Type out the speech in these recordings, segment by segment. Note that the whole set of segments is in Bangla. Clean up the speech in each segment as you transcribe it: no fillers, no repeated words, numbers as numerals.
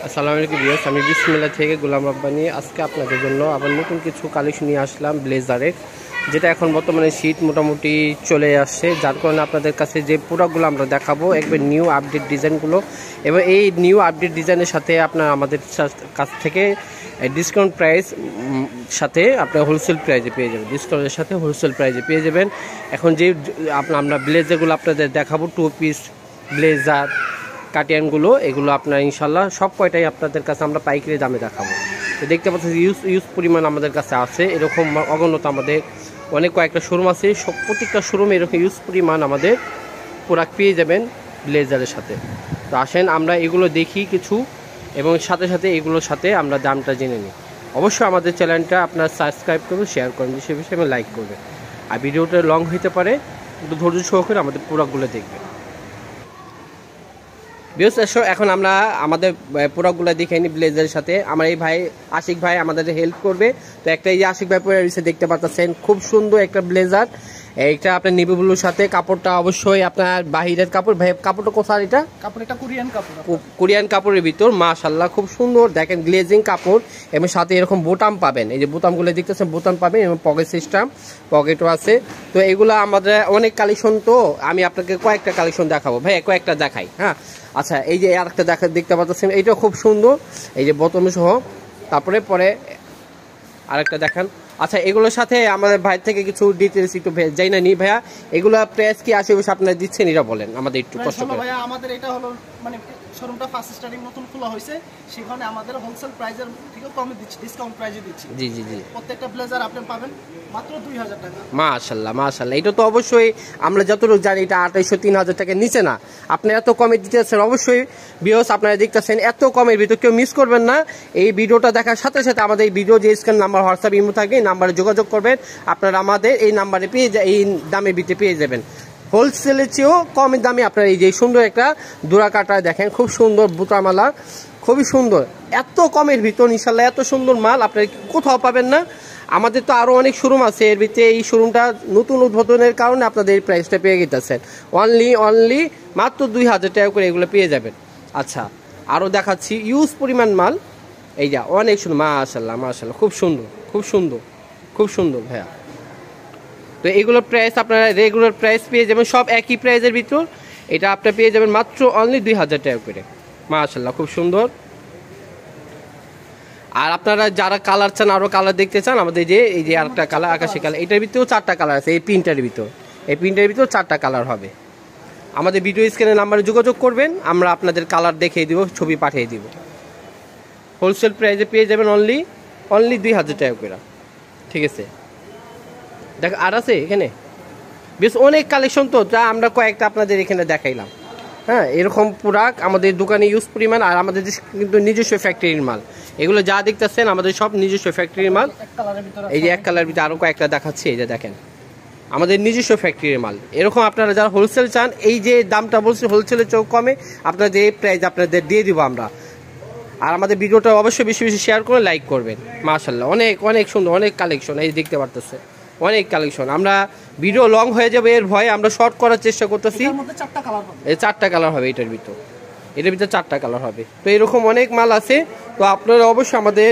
আসসালামু আলাইকুম ভিউয়ার্স, আমি বিসমিল্লাহ থেকে গোলাম রাব্বানী। আজকে আপনাদের জন্য আবার নতুন কিছু কালেকশন নিয়ে আসলাম ব্লেজারের, যেটা এখন বর্তমানে শীত মোটামুটি চলে আসছে, যার কারণে আপনাদের কাছে যে প্রোডাক্টগুলো আমরা দেখাবো একবার নিউ আপডেট ডিজাইনগুলো। এবং এই নিউ আপডেট ডিজাইনের সাথে আপনার আমাদের কাছ থেকে ডিসকাউন্ট প্রাইস সাথে আপনার হোলসেল প্রাইজে পেয়ে যাবেন, ডিসকাউন্টের সাথে হোলসেল প্রাইজে পেয়ে যাবেন। এখন যে আমরা ব্লেজারগুলো আপনাদের দেখাবো, 2 পিস ব্লেজার কাটিয়ানগুলো, এগুলো আপনার ইনশাল্লাহ সব কয়টাই আপনাদের কাছে আমরা পাইকারি দামে দেখাবো। তো দেখতে পাচ্ছেন ইউজ পরিমাণ আমাদের কাছে আছে, এরকম অগণত আমাদের অনেক কয়েকটা শোরুম আছে, প্রত্যেকটা শোরুমে এরকম ইউজ পরিমাণ আমাদের প্রোডাক্ট পেয়ে যাবেন ব্লেজারের সাথে। তো আসেন আমরা এগুলো দেখি কিছু, এবং সাথে সাথে এগুলোর সাথে আমরা দামটা জেনে নিই। অবশ্যই আমাদের চ্যানেলটা আপনার সাবস্ক্রাইব করবেন, শেয়ার করবেন, বিশেষ বিষয়ে লাইক করবেন। আর ভিডিওটা লং হইতে পারে, একটু ধৈর্য সহকারে আমাদের প্রোডাক্টগুলো দেখবেন। এখন আমরা আমাদের প্রোডাক্টগুলো দেখে নিই ব্লেজারের সাথে। আমার এই ভাই আশিক ভাই আমাদের হেল্প করবে। তো একটা এই যে আশিক ভাই পরে দেখতে পাচ্ছেন, খুব সুন্দর একটা ব্লেজার। এইটা আপনার নেভি ব্লুর সাথে, কাপড়টা অবশ্যই আপনার বাহিরের কাপড়। ভাই কাপড়টা কোথায়? এটা কাপড়টা কোরিয়ান কাপড়, কোরিয়ান কাপড়ের ভিতর, মাশাআল্লাহ খুব সুন্দর। দেখেন গ্লেজিং কাপড়, এবং সাথে এরকম বোতাম পাবেন। এই যে বোতামগুলো দেখতেছেন, বোতাম পাবেন, এবং পকেট সিস্টেম, পকেটও আছে। তো এগুলো আমাদের অনেক কালেকশন, তো আমি আপনাকে কয়েকটা কালেকশন দেখাবো ভাই, কয়েকটা দেখাই। হ্যাঁ আচ্ছা, এই যে আরেকটা দেখতে পাচ্ছেন, এইটাও খুব সুন্দর, এই যে বোতাম সহ। তারপরে আরেকটা দেখান। আচ্ছা, এগুলোর সাথে আমাদের ভাই থেকে কিছু ডিটেলস একটু যাই না নি ভাইয়া, এগুলো প্রাইস কি আশেপাশে আপনারা দিচ্ছেন এটা বলেন আমাদের একটু কষ্ট করে। ভাইয়া আমাদের এটা হলো মানে শোরুমটা ফার্স্ট স্টার্টিং নতুন খোলা হয়েছে, সেখানে আমাদের হোলসেল প্রাইসের থেকে কমে দিচ্ছি, ডিসকাউন্ট প্রাইসে দিচ্ছি। জি জি জি, প্রত্যেকটা ব্লেজার আপনি পাবেন মাত্র 2000 টাকা। মাশাআল্লাহ মাশাআল্লাহ, এটা তো অবশ্যই আমরা যতটুকু জানি এটা 2800-3000 টাকার নিচে না। আপনি এত কমে দিতেছেন, অবশ্যই ভিউয়ার্স আপনারা দেখতেছেন, এত কমের ভিতর কেউ মিস করবেন না। এই ভিডিওটা দেখার সাথে সাথে আমাদের এই ভিডিও যে স্ক্যান নাম্বার, হোয়াটসঅ্যাপ, ইমো থাকে, এই নাম্বারে যোগাযোগ করবেন। আপনারা আমাদের এই নাম্বারে এই দামে ভিতরে পেয়ে যাবেন, হোলসেলের চেয়েও কম দামে। আপনার এই যে সুন্দর একটা দোরা কাটা দেখেন, খুব সুন্দর বুতামালা, খুবই সুন্দর। এত কমের ভিতর ইনশাল্লাহ এত সুন্দর মাল আপনার কোথাও পাবেন না। আমাদের তো আরও অনেক শোরুম আছে, এর ভিতরে এই শোরুমটা নতুন উদ্বোধনের কারণে আপনাদের এই প্রাইসটা পেয়ে গেতেছেন। অনলি মাত্র 2000 টাকা করে এগুলো পেয়ে যাবেন। আচ্ছা, আরও দেখাচ্ছি ইউজ পরিমাণ মাল, এই যা অনেক সুন্দর, মাশাআল্লাহ মাশাআল্লাহ, খুব সুন্দর খুব সুন্দর খুব সুন্দর ভাইয়া। তো এগুলোর প্রাইস আপনারা রেগুলার প্রাইস পেয়ে যাবেন, সব একই প্রাইসের ভিতর। এটা আপনারা পেয়ে যাবেন মাত্র অনলি 2000 টাকা করে, মাশাআল্লাহ খুব সুন্দর। আর আপনারা যারা কালার চান, আরও কালার দেখতে চান, আমাদের এই যে আরেকটা কালার, আকাশি কালার, এটার ভিতরেও 4টা কালার আছে। এই প্রিন্টের ভিতর, এই প্রিন্টের ভিতর 4টা কালার হবে। আমাদের ভিডিও স্ক্রিনের নাম্বারে যোগাযোগ করবেন, আমরা আপনাদের কালার দেখিয়ে দিব, ছবি পাঠিয়ে দিব। হোলসেল প্রাইসে পেয়ে যাবেন অনলি 2000 টাকা করে। ঠিক আছে, দেখ আর আছে এখানে বেশ অনেক কালেকশন, তো যা আমরা কয়েকটা আপনাদের এখানে দেখাইলাম। হ্যাঁ, এরকম প্রোডাক্ট আমাদের দোকানে ইউজ পরিমাণ, আর আমাদের কিন্তু নিজস্ব ফ্যাক্টরির মাল। এগুলো যা দেখতেছেন আমাদের সব নিজস্ব ফ্যাক্টরির মাল। এই যে এক কালার ভিতরে আরও কয়েকটা দেখাচ্ছি, এই যে দেখেন আমাদের নিজস্ব ফ্যাক্টরির মাল। এরকম আপনারা যারা হোলসেল চান, এই যে দামটা বলছি হোলসেলের চেয়েও কমে আপনাদের এই প্রাইস আপনাদের দিয়ে দিব আমরা। আর আমাদের ভিডিওটা অবশ্যই বেশি বেশি শেয়ার করে লাইক করবেন। মাশাআল্লাহ অনেক অনেক সুন্দর, অনেক কালেকশন এই দেখতে পারতেছে, অনেক কালেকশন। আমরা ভিডিও লং হয়ে যাবে এর ভয়ে আমরা শর্ট করার চেষ্টা করতেছি। এই 4টা কালার হবে, এটার ভিতর 4টা কালার হবে। তো এরকম অনেক মাল আছে। তো আপনারা অবশ্যই আমাদের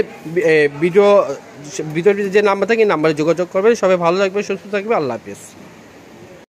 ভিডিওর যে নাম্বার থাকে, নাম্বারে যোগাযোগ করবেন। সবাই ভালো থাকবে, সুস্থ থাকবে, আল্লাহ হাফেজ।